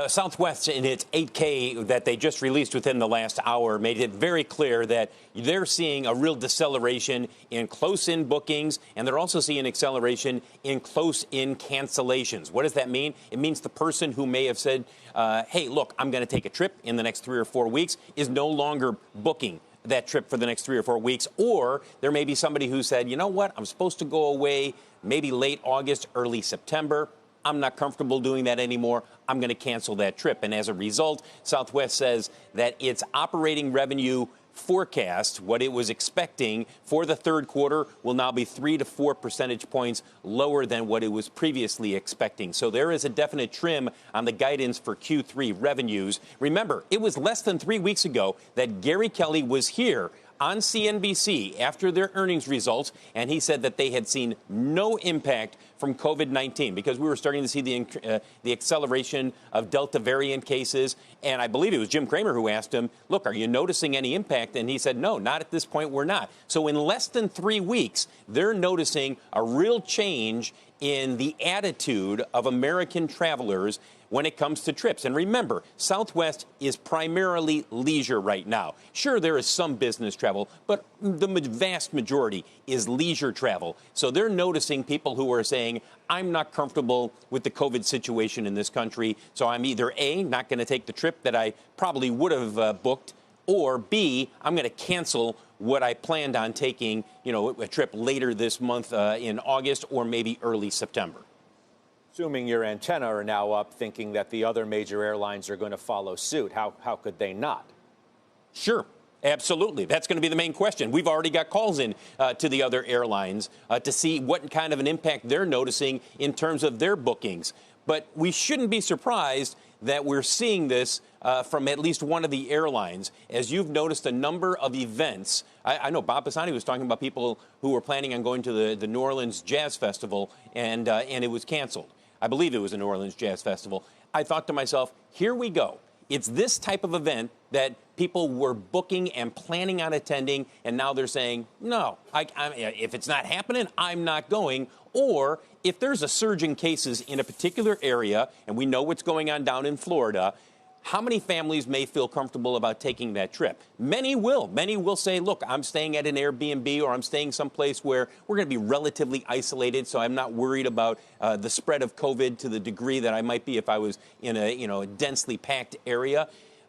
Southwest, in its 8K that they just released within the last hour, made it very clear that they're seeing a real deceleration in close-in bookings, and they're also seeing acceleration in close-in cancellations. What does that mean? It means the person who may have said, hey, look, I'm going to take a trip in the next 3 or 4 weeks is no longer booking that trip for the next 3 or 4 weeks. Or there may be somebody who said, you know what, I'm supposed to go away maybe late August, early September. I'm not comfortable doing that anymore. I'm going to cancel that trip. And as a result, Southwest says that its operating revenue forecast, what it was expecting for the third quarter, will now be 3 to 4 percentage points lower than what it was previously expecting. So there is a definite trim on the guidance for Q3 revenues. Remember, it was less than 3 weeks ago that Gary Kelly was here on CNBC after their earnings results, and he said that they had seen no impact from COVID-19 because we were starting to see the acceleration of Delta variant cases. And I believe it was Jim Cramer who asked him, look, are you noticing any impact? And he said, no, not at this point, we're not. So in less than 3 weeks, they're noticing a real change in the attitude of American travelers when it comes to trips. And remember, Southwest is primarily leisure right now. Sure, there is some business travel, but the vast majority is leisure travel. So they're noticing people who are saying, I'm not comfortable with the COVID situation in this country, so I'm either A, not going to take the trip that I probably would have booked, or B, I'm going to cancel what I planned on taking, a trip later this month in August or maybe early September. Assuming your antenna are now up, thinking that the other major airlines are going to follow suit, how could they not? Sure. Absolutely. That's going to be the main question. We've already got calls in to the other airlines to see what kind of an impact they're noticing in terms of their bookings. But we shouldn't be surprised that we're seeing this from at least one of the airlines. As you've noticed, a number of events. I know Bob Pisani was talking about people who were planning on going to the New Orleans Jazz Festival, and it was canceled. I believe it was the New Orleans Jazz Festival. I thought to myself, here we go. It's this type of event that people were booking and planning on attending, and now they're saying, no, if it's not happening, I'm not going. Or if there's a surge in cases in a particular area, and we know what's going on down in Florida, how many families may feel comfortable about taking that trip? Many will. Many will say, look, I'm staying at an Airbnb or I'm staying someplace where we're going to be relatively isolated, so I'm not worried about the spread of COVID to the degree that I might be if I was in a densely packed area.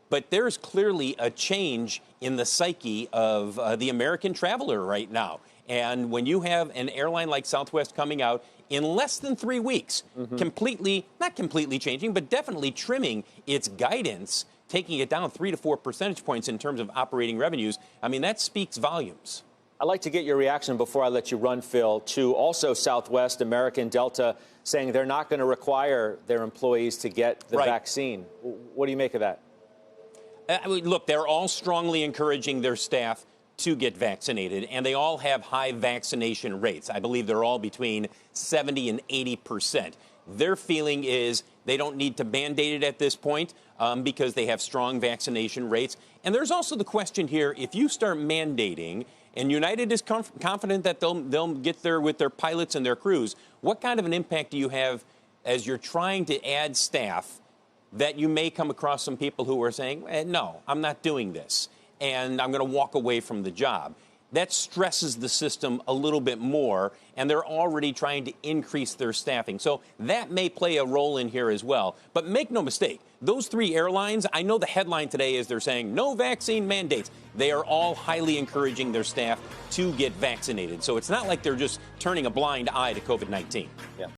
But there's clearly a change in the psyche of the American traveler right now. And when you have an airline like Southwest coming out in less than 3 weeks, not completely changing, but definitely trimming its guidance, taking it down 3 to 4 percentage points in terms of operating revenues, I mean, that speaks volumes. I'd like to get your reaction before I let you run, Phil, to also Southwest, American, Delta, saying they're not going to require their employees to get the vaccine. What do you make of that? Look, they're all strongly encouraging their staff to get vaccinated, and they all have high vaccination rates. I believe they're all between 70 and 80%. Their feeling is they don't need to mandate it at this point because they have strong vaccination rates. And there's also the question here, if you start mandating, and United is confident that they'll get there with their pilots and their crews, what kind of an impact do you have as you're trying to add staff that you may come across some people who are saying, no, I'm not doing this, and I'm going to walk away from the job? That stresses the system a little bit more, and they're already trying to increase their staffing. So that may play a role in here as well. But make no mistake, those 3 airlines, I know the headline today is they're saying no vaccine mandates. They are all highly encouraging their staff to get vaccinated. So it's not like they're just turning a blind eye to COVID-19. Yeah.